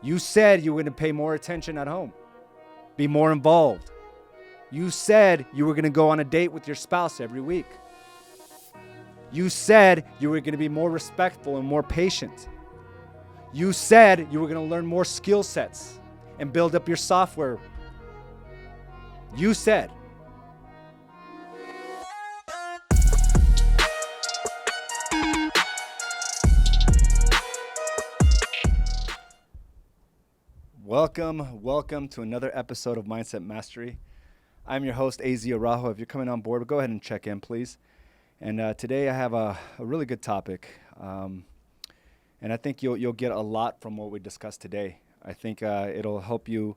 You said you were going to pay more attention at home, be more involved. You said you were going to go on a date with your spouse every week. You said you were going to be more respectful and more patient. You said you were going to learn more skill sets and build up your software. You said. Welcome to another episode of Mindset Mastery. I'm your host, Araujo. If you're coming on board, go ahead and check in, please. And today I have a really good topic, and I think you'll get a lot from what we discussed today. I think it'll help you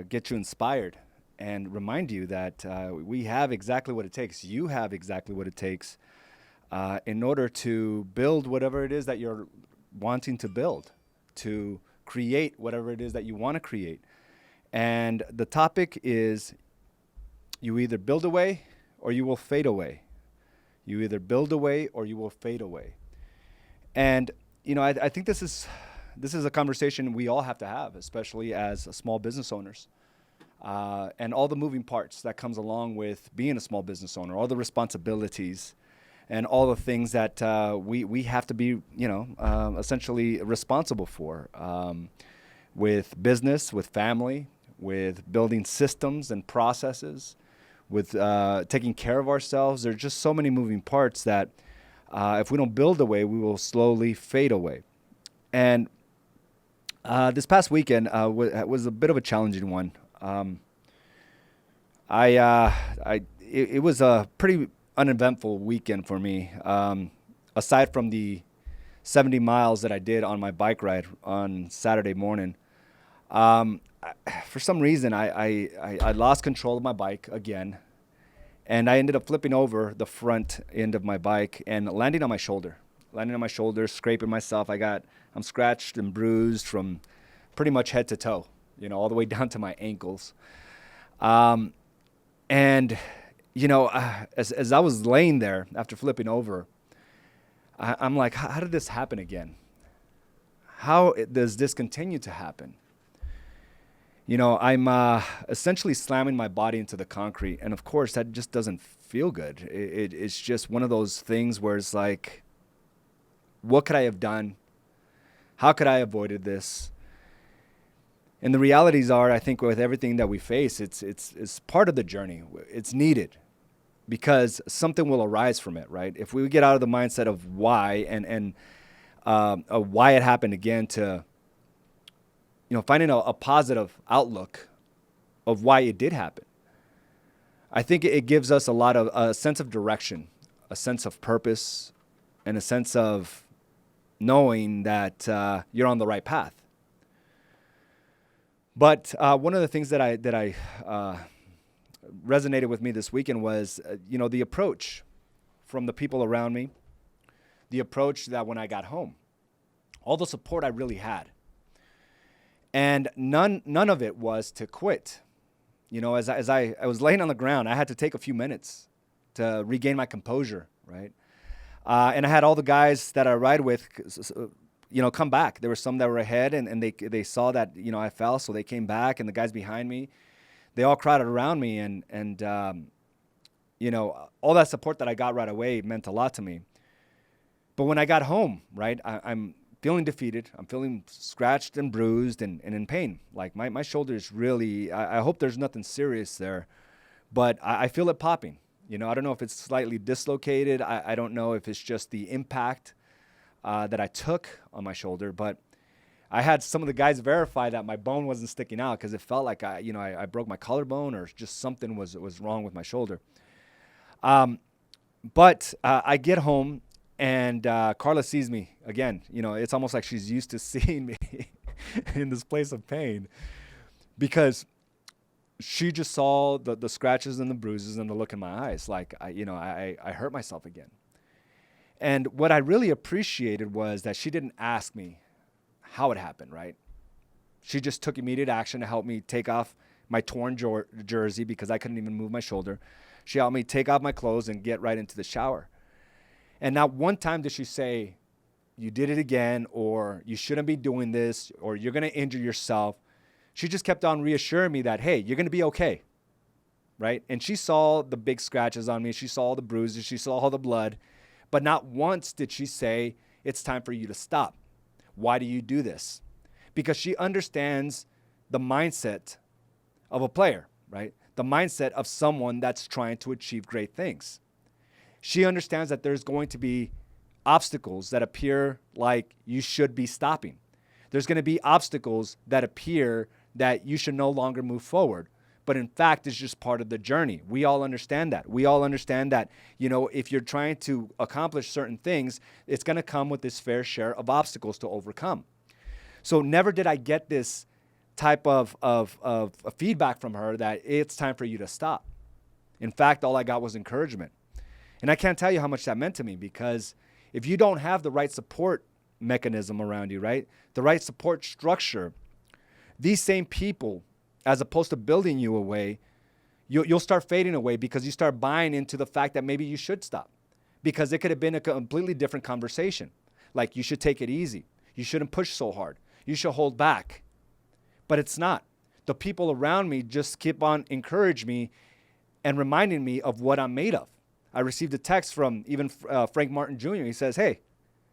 get you inspired and remind you that we have exactly what it takes. You have exactly what it takes in order to build whatever it is that you're wanting to build, to create whatever it is that you want to create. And the topic is you either build away or you will fade away. You either build away or you will fade away. And, you know, I think this is a conversation we all have to have, especially as small business owners. And all the moving parts that comes along with being a small business owner, all the responsibilities and all the things that we have to be, essentially responsible for with business, with family, with building systems and processes, with taking care of ourselves. There's just so many moving parts that if we don't build away, we will slowly fade away. And this past weekend was a bit of a challenging one. It was a pretty uneventful weekend for me. Aside from the 70 miles that I did on my bike ride on Saturday morning, for some reason I lost control of my bike again, and I ended up flipping over the front end of my bike and landing on my shoulder, scraping myself. I'm scratched and bruised from pretty much head to toe, all the way down to my ankles. And as I was laying there after flipping over, I'm like, how did this happen again? How does this continue to happen? I'm essentially slamming my body into the concrete. And of course, that just doesn't feel good. It's just one of those things where it's like, what could I have done? How could I have avoided this? And the realities are, I think with everything that we face, it's part of the journey. It's needed because something will arise from it, right? If we get out of the mindset of why and why it happened again to, finding a positive outlook of why it did happen. I think it gives us a sense of direction, a sense of purpose, and a sense of knowing that you're on the right path. But one of the things that I resonated with me this weekend was, the approach from the people around me, the approach that when I got home, all the support I really had. And none of it was to quit. As I was laying on the ground, I had to take a few minutes to regain my composure, right? And I had all the guys that I ride with, come back. There were some that were ahead, and they saw that, I fell, so they came back, and the guys behind me, they all crowded around me, and all that support that I got right away meant a lot to me. But when I got home, right, I'm feeling defeated. I'm feeling scratched and bruised and in pain. Like my shoulder is really, I hope there's nothing serious there, but I feel it popping. I don't know if it's slightly dislocated. I don't know if it's just the impact that I took on my shoulder, but I had some of the guys verify that my bone wasn't sticking out because it felt like I broke my collarbone or just something was wrong with my shoulder. But I get home and Carla sees me again. It's almost like she's used to seeing me in this place of pain because she just saw the scratches and the bruises and the look in my eyes. Like, I hurt myself again. And what I really appreciated was that she didn't ask me how it happened, right? She just took immediate action to help me take off my torn jersey because I couldn't even move my shoulder. She helped me take off my clothes and get right into the shower. And not one time did she say, you did it again, or you shouldn't be doing this, or you're going to injure yourself. She just kept on reassuring me that, hey, you're going to be okay, right? And she saw the big scratches on me. She saw all the bruises. She saw all the blood. But not once did she say, it's time for you to stop. Why do you do this? Because she understands the mindset of a player, right? The mindset of someone that's trying to achieve great things. She understands that there's going to be obstacles that appear like you should be stopping. There's going to be obstacles that appear that you should no longer move forward. But in fact, it's just part of the journey. We all understand that. We all understand that, if you're trying to accomplish certain things, it's going to come with this fair share of obstacles to overcome. So never did I get this type of feedback from her that it's time for you to stop. In fact, all I got was encouragement. And I can't tell you how much that meant to me, because if you don't have the right support mechanism around you, right, the right support structure, these same people, as opposed to building you away, you'll start fading away because you start buying into the fact that maybe you should stop, because it could have been a completely different conversation. Like, you should take it easy. You shouldn't push so hard. You should hold back. But it's not. The people around me just keep on encouraging me and reminding me of what I'm made of. I received a text from even Frank Martin Jr. He says, hey,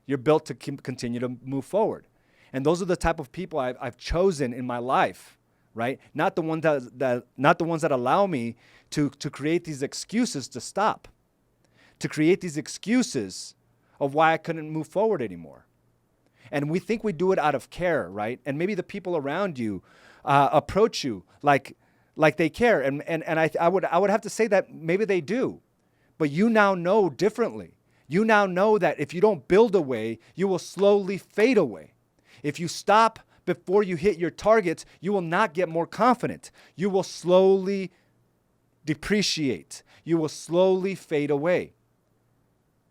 you're built to continue to move forward. And those are the type of people I've chosen in my life, right? Not the ones that allow me to create these excuses to stop, to create these excuses of why I couldn't move forward anymore. And we think we do it out of care, right? And maybe the people around you approach you like they care. And I would have to say that maybe they do. But you now know differently. You now know that if you don't build away, you will slowly fade away. If you stop before you hit your targets, you will not get more confident. You will slowly depreciate. You will slowly fade away.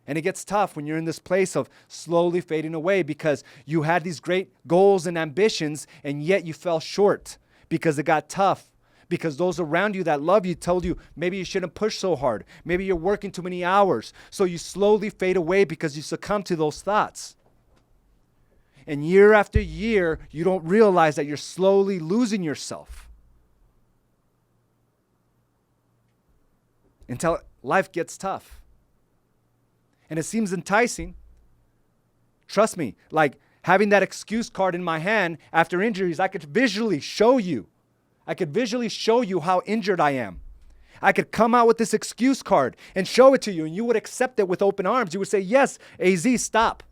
And it gets tough when you're in this place of slowly fading away, because you had these great goals and ambitions, and yet you fell short because it got tough. Because those around you that love you told you maybe you shouldn't push so hard. Maybe you're working too many hours. So you slowly fade away because you succumb to those thoughts. And year after year, you don't realize that you're slowly losing yourself until life gets tough. And it seems enticing. Trust me, like having that excuse card in my hand after injuries, I could visually show you how injured I am. I could come out with this excuse card and show it to you, and you would accept it with open arms. You would say, yes, AZ, stop.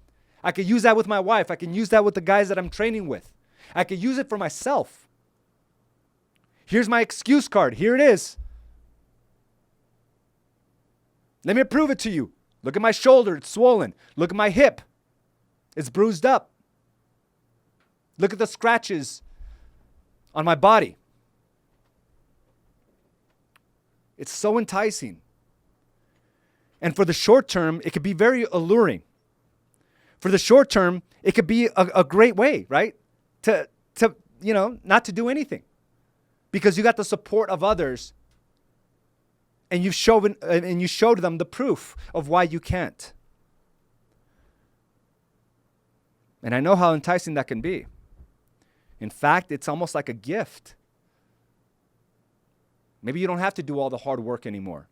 I could use that with my wife. I can use that with the guys that I'm training with. I could use it for myself. Here's my excuse card. Here it is. Let me prove it to you. Look at my shoulder. It's swollen. Look at my hip. It's bruised up. Look at the scratches on my body. It's so enticing. And for the short term, it could be very alluring. For the short term, it could be a great way, right? To not to do anything. Because you got the support of others, and you showed them the proof of why you can't. And I know how enticing that can be. In fact, it's almost like a gift. Maybe you don't have to do all the hard work anymore.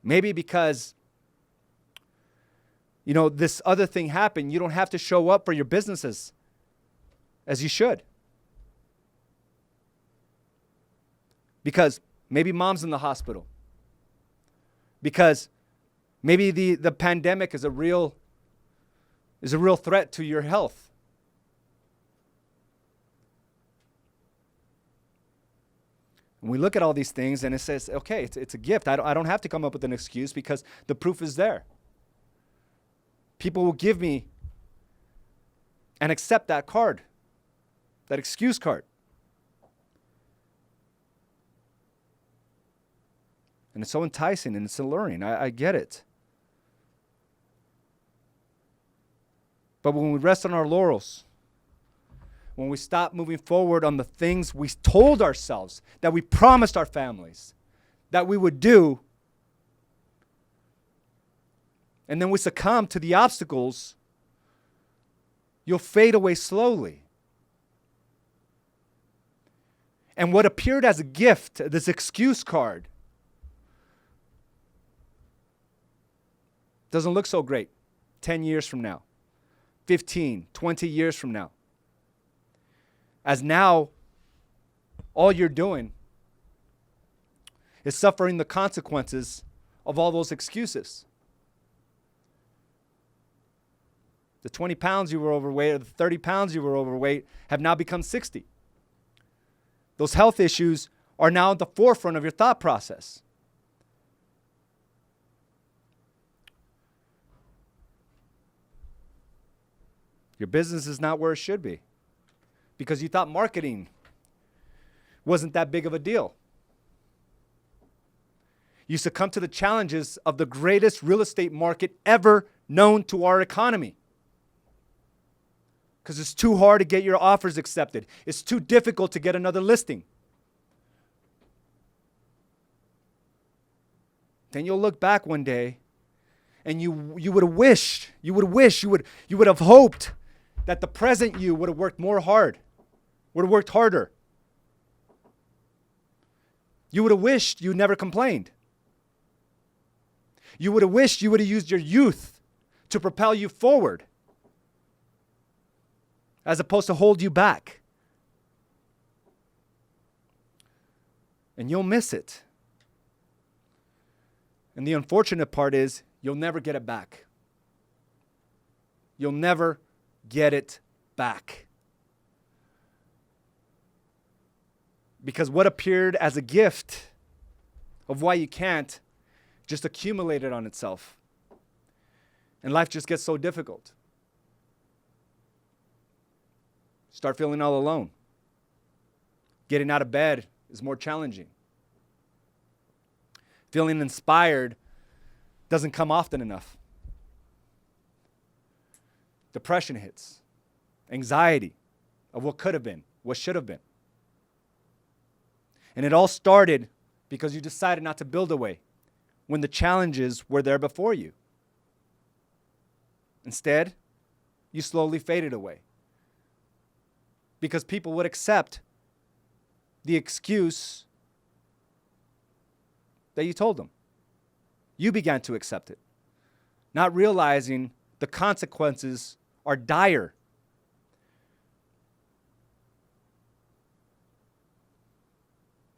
Maybe because, this other thing happened, you don't have to show up for your businesses as you should. Because maybe mom's in the hospital. Because maybe the pandemic is a real threat to your health. And we look at all these things and it says, okay, it's a gift. I don't have to come up with an excuse because the proof is there. People will give me and accept that card, that excuse card. And it's so enticing and it's alluring. I get it. But when we rest on our laurels, when we stop moving forward on the things we told ourselves, that we promised our families that we would do, and then we succumb to the obstacles, you'll fade away slowly. And what appeared as a gift, this excuse card, doesn't look so great 10 years from now, 15, 20 years from now. As now, all you're doing is suffering the consequences of all those excuses. The 20 pounds you were overweight or the 30 pounds you were overweight have now become 60. Those health issues are now at the forefront of your thought process. Your business is not where it should be because you thought marketing wasn't that big of a deal. You succumb to the challenges of the greatest real estate market ever known to our economy. Because it's too hard to get your offers accepted. It's too difficult to get another listing. Then you'll look back one day and you would have wished, you would have hoped that the present you would have worked would have worked harder. You would have wished you never complained. You would have wished you would have used your youth to propel you forward as opposed to hold you back. And you'll miss it. And the unfortunate part is you'll never get it back. You'll never get it back. Because what appeared as a gift of why you can't just accumulated on itself. And life just gets so difficult. Start feeling all alone. Getting out of bed is more challenging. Feeling inspired doesn't come often enough. Depression hits. Anxiety of what could have been, what should have been. And it all started because you decided not to build a way when the challenges were there before you. Instead, you slowly faded away because people would accept the excuse that you told them. You began to accept it, not realizing the consequences are dire.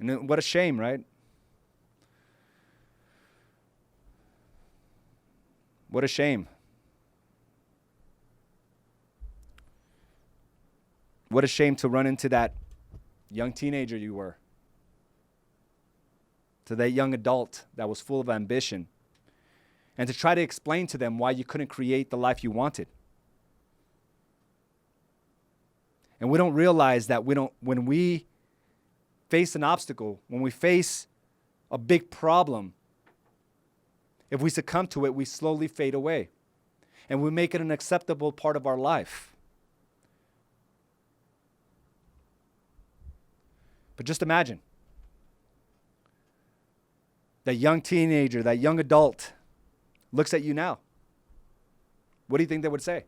And what a shame, right? What a shame. What a shame to run into that young teenager you were, to that young adult that was full of ambition, and to try to explain to them why you couldn't create the life you wanted. And we don't realize that when we face an obstacle, when we face a big problem, if we succumb to it, we slowly fade away. And we make it an acceptable part of our life. But just imagine that young teenager, that young adult looks at you now. What do you think they would say?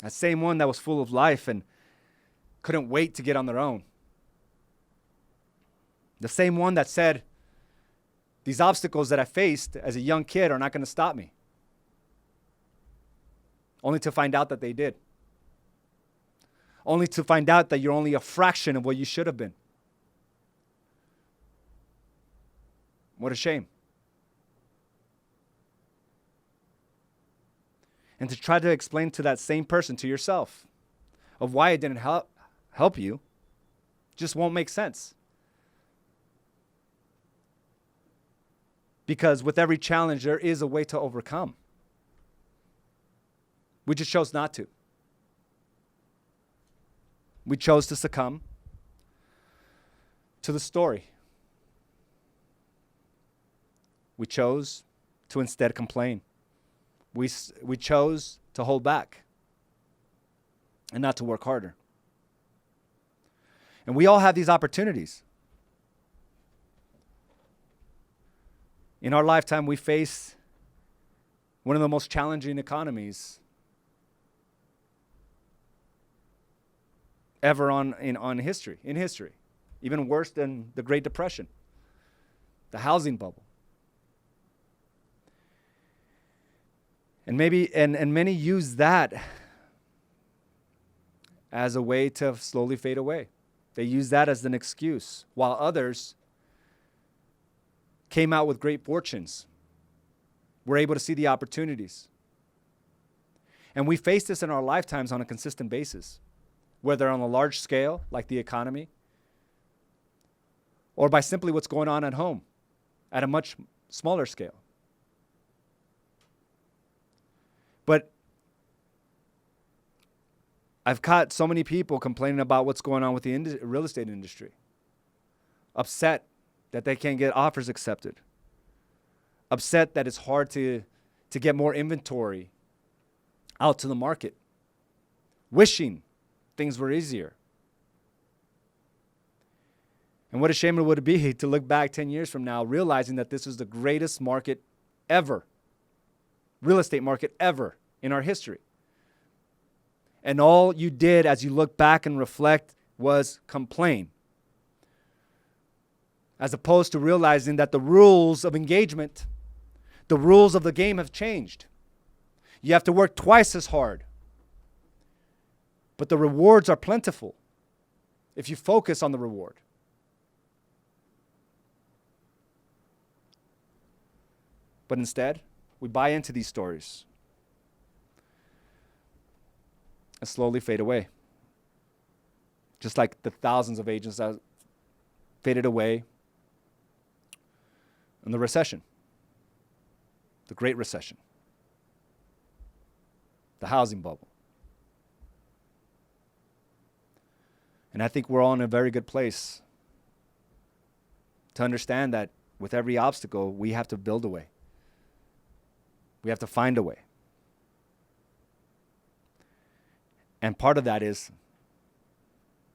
That same one that was full of life and couldn't wait to get on their own. The same one that said, these obstacles that I faced as a young kid are not going to stop me. Only to find out that they did. Only to find out that you're only a fraction of what you should have been. What a shame. And to try to explain to that same person, to yourself, of why it didn't help you, just won't make sense. Because with every challenge, there is a way to overcome. We just chose not to. We chose to succumb to the story. We chose to instead complain. We chose to hold back and not to work harder. And we all have these opportunities. In our lifetime, we face one of the most challenging economies ever in history, even worse than the Great Depression, the housing bubble. And many use that as a way to slowly fade away. They use that as an excuse, while others came out with great fortunes, were able to see the opportunities. And we face this in our lifetimes on a consistent basis, whether on a large scale, like the economy, or by simply what's going on at home at a much smaller scale. But I've caught so many people complaining about what's going on with the real estate industry, upset that they can't get offers accepted, upset that it's hard to get more inventory out to the market, wishing things were easier. And what a shame it would be to look back 10 years from now, realizing that this was the greatest market ever, real estate market ever in our history. And all you did as you look back and reflect was complain, as opposed to realizing that the rules of engagement, the rules of the game have changed. You have to work twice as hard, but the rewards are plentiful if you focus on the reward. But instead, we buy into these stories and slowly fade away. Just like the thousands of agents that faded away in the recession, the Great Recession, the housing bubble. And I think we're all in a very good place to understand that with every obstacle, we have to build a way. We have to find a way. And part of that is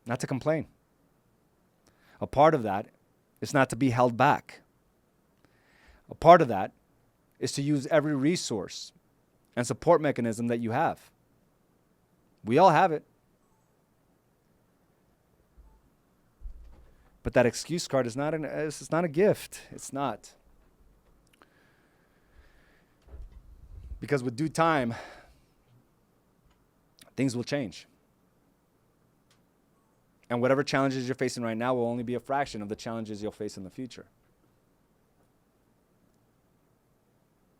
not to complain. A part of that is not to be held back. A part of that is to use every resource and support mechanism that you have. We all have it. But that excuse card is not it's not a gift. It's not. Because with due time, things will change. And whatever challenges you're facing right now will only be a fraction of the challenges you'll face in the future.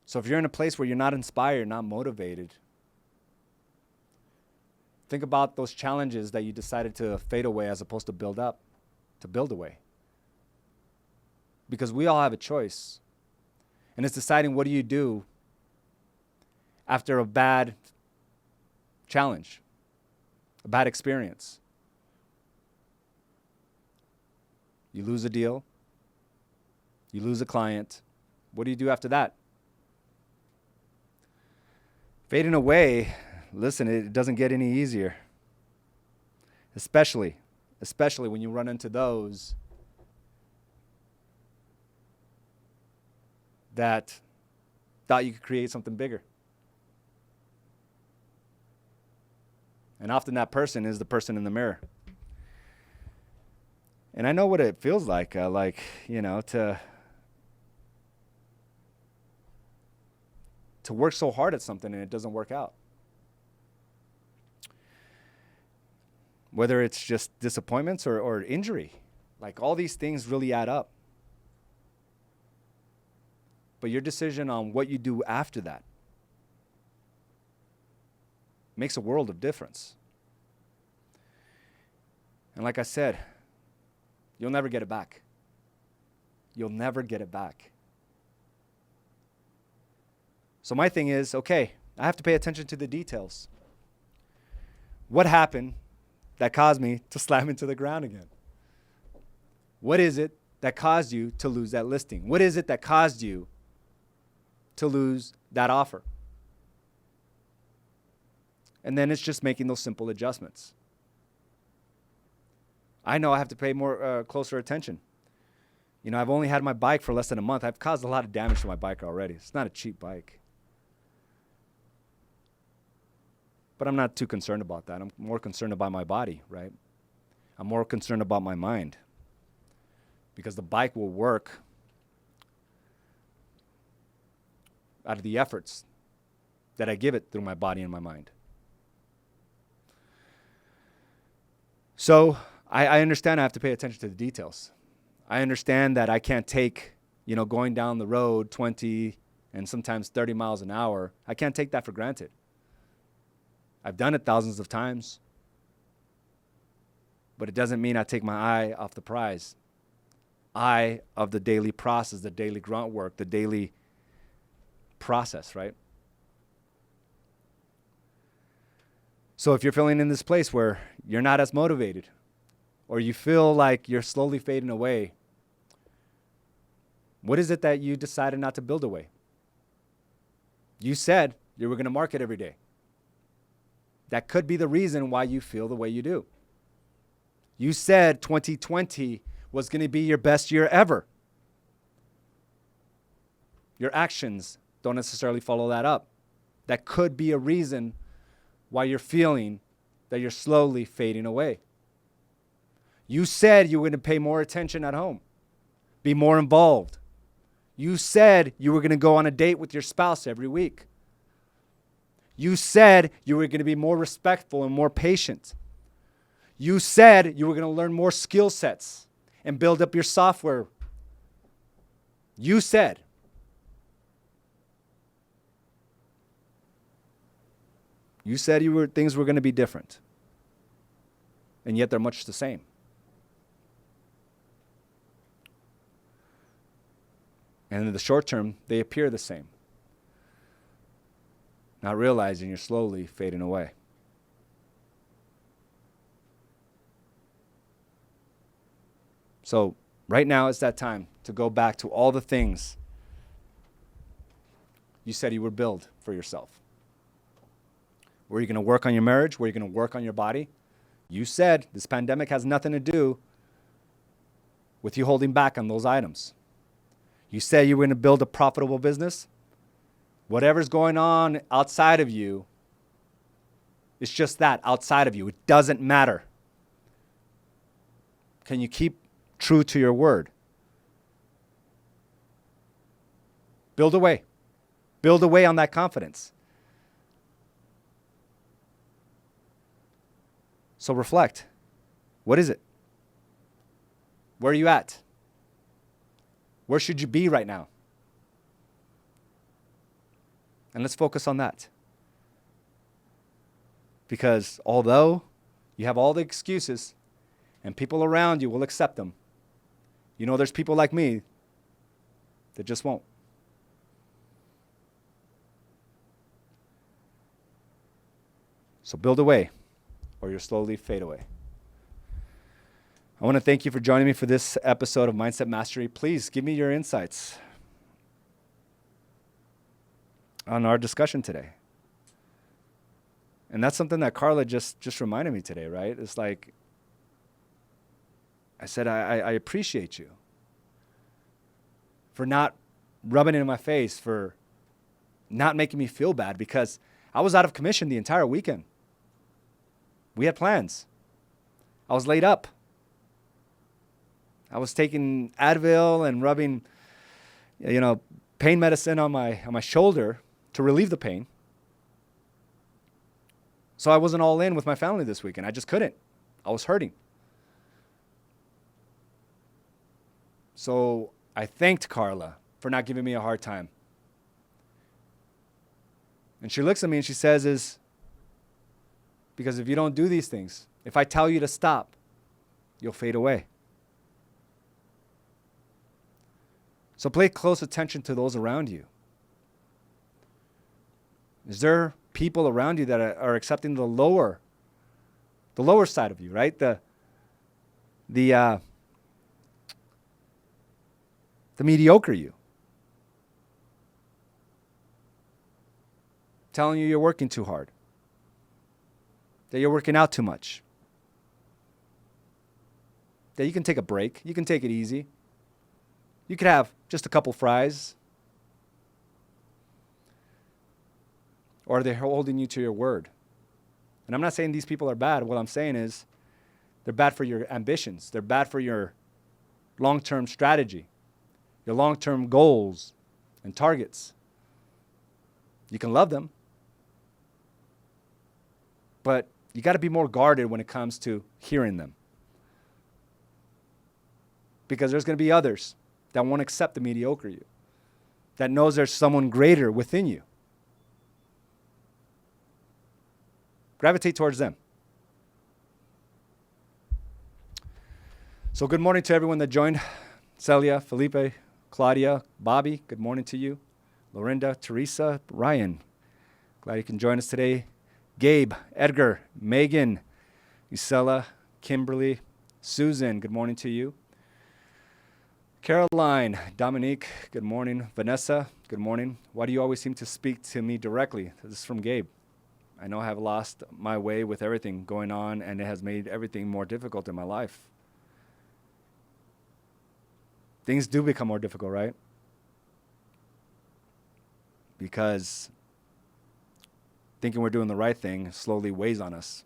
So if you're in a place where you're not inspired, not motivated, think about those challenges that you decided to fade away as opposed to build up, to build away. Because we all have a choice. And it's deciding, what do you do after a bad challenge, a bad experience? You lose a deal, you lose a client. What do you do after that? Fading away, listen, it doesn't get any easier. Especially when you run into those that thought you could create something bigger. And often that person is the person in the mirror. And I know what it feels like, to work so hard at something and it doesn't work out. Whether it's just disappointments or injury, like all these things really add up. But your decision on what you do after that makes a world of difference. And like I said, you'll never get it back. You'll never get it back. So my thing is, okay, I have to pay attention to the details. What happened that caused me to slam into the ground again? What is it that caused you to lose that listing? What is it that caused you to lose that offer? And then it's just making those simple adjustments. I know I have to pay more closer attention I've only had my bike for less than a month. I've caused a lot of damage to my bike already. It's not a cheap bike. But I'm not too concerned about that. I'm more concerned about my body, right? I'm more concerned about my mind. Because the bike will work out of the efforts that I give it through my body and my mind. So I understand I have to pay attention to the details. I understand that I can't take, going down the road 20 and sometimes 30 miles an hour. I can't take that for granted. I've done it thousands of times. But it doesn't mean I take my eye off the prize. Eye of the daily process, the daily grunt work, the daily process, right? So if you're feeling in this place where you're not as motivated, or you feel like you're slowly fading away, what is it that you decided not to build away? You said you were going to market every day. That could be the reason why you feel the way you do. You said 2020 was going to be your best year ever. Your actions don't necessarily follow that up. That could be a reason why you're feeling that you're slowly fading away. You said you were going to pay more attention at home, be more involved. You said you were going to go on a date with your spouse every week. You said you were going to be more respectful and more patient. You said you were going to learn more skill sets and build up your software. You said. You said things were going to be different. And yet they're much the same. And in the short term, they appear the same. Not realizing you're slowly fading away. So right now it's that time to go back to all the things you said you would build for yourself. Where you're going to work on your marriage, where you're going to work on your body. You said this pandemic has nothing to do with you holding back on those items. You said you were going to build a profitable business. Whatever's going on outside of you, it's just that, outside of you. It doesn't matter. Can you keep true to your word? Build away. Build away on that confidence. So reflect. What is it? Where are you at? Where should you be right now? And let's focus on that. Because although you have all the excuses and people around you will accept them, there's people like me that just won't. So build away, or you'll slowly fade away. I want to thank you for joining me for this episode of Mindset Mastery. Please give me your insights on our discussion today. And that's something that Carla just reminded me today, right? It's like, I said, I appreciate you for not rubbing it in my face, for not making me feel bad, because I was out of commission the entire weekend. We had plans. I was laid up. I was taking Advil and rubbing, pain medicine on my shoulder to relieve the pain. So I wasn't all in with my family this weekend. I just couldn't. I was hurting. So I thanked Carla for not giving me a hard time. And she looks at me and she says, because if you don't do these things, if I tell you to stop, you'll fade away. So pay close attention to those around you. Is there people around you that are accepting the lower side of you, right? The mediocre you. Telling you you're working too hard. That you're working out too much. That you can take a break. You can take it easy. You could have just a couple fries. Or are they holding you to your word? And I'm not saying these people are bad. What I'm saying is they're bad for your ambitions. They're bad for your long-term strategy, your long-term goals and targets. You can love them, but you got to be more guarded when it comes to hearing them. Because there's going to be others that won't accept the mediocre you, that knows there's someone greater within you. Gravitate towards them. So good morning to everyone that joined. Celia, Felipe, Claudia, Bobby, good morning to you. Lorinda, Teresa, Ryan, glad you can join us today. Gabe, Edgar, Megan, Isela, Kimberly, Susan, good morning to you. Caroline, Dominique, good morning. Vanessa, good morning. Why do you always seem to speak to me directly? This is from Gabe. I know I have lost my way with everything going on, and it has made everything more difficult in my life. Things do become more difficult, right? Because thinking we're doing the right thing slowly weighs on us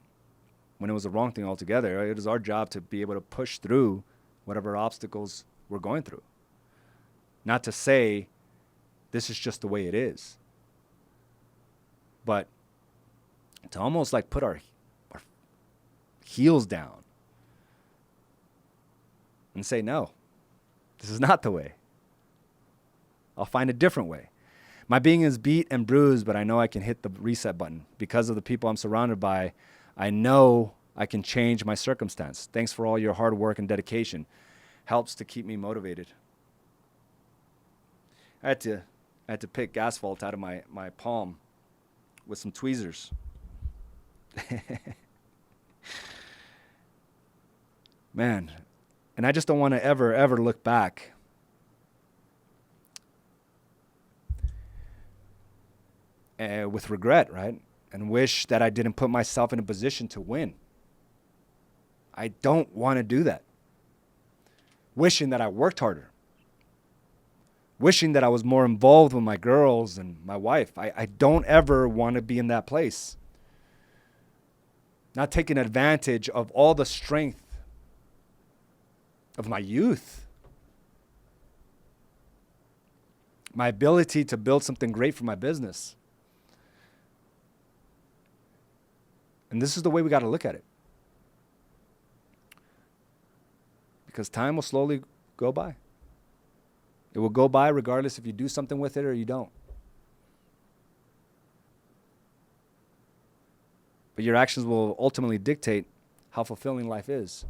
when it was the wrong thing altogether. It is our job to be able to push through whatever obstacles we're going through. Not to say this is just the way it is, but to almost like put our heels down and say, no, this is not the way. I'll find a different way. My being is beat and bruised, but I know I can hit the reset button. Because of the people I'm surrounded by, I know I can change my circumstance. Thanks for all your hard work and dedication. Helps to keep me motivated. I had to pick asphalt out of my palm with some tweezers. Man, and I just don't want to ever look back with regret, right? And wish that I didn't put myself in a position to win. I don't want to do that. Wishing that I worked harder. Wishing that I was more involved with my girls and my wife. I don't ever want to be in that place. Not taking advantage of all the strength of my youth. My ability to build something great for my business. And this is the way we got to look at it. Because time will slowly go by. It will go by regardless if you do something with it or you don't. But your actions will ultimately dictate how fulfilling life is.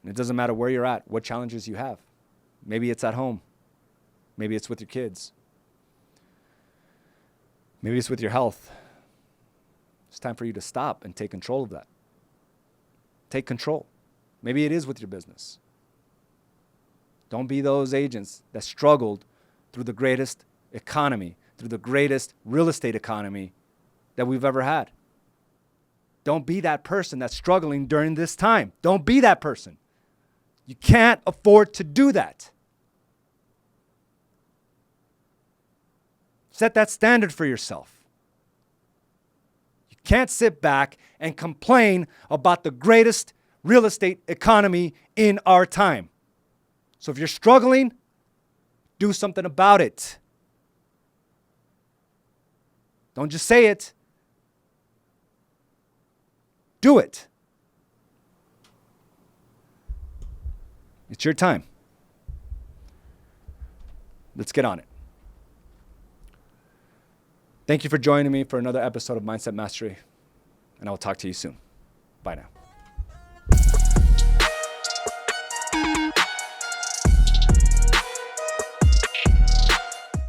And it doesn't matter where you're at, what challenges you have. Maybe it's at home. Maybe it's with your kids. Maybe it's with your health. It's time for you to stop and take control of that. Take control. Maybe it is with your business. Don't be those agents that struggled through the greatest economy, through the greatest real estate economy that we've ever had. Don't be that person that's struggling during this time. Don't be that person. You can't afford to do that. Set that standard for yourself. You can't sit back and complain about the greatest real estate economy in our time. So if you're struggling, do something about it. Don't just say it. Do it. It's your time. Let's get on it. Thank you for joining me for another episode of Mindset Mastery, and I will talk to you soon. Bye now.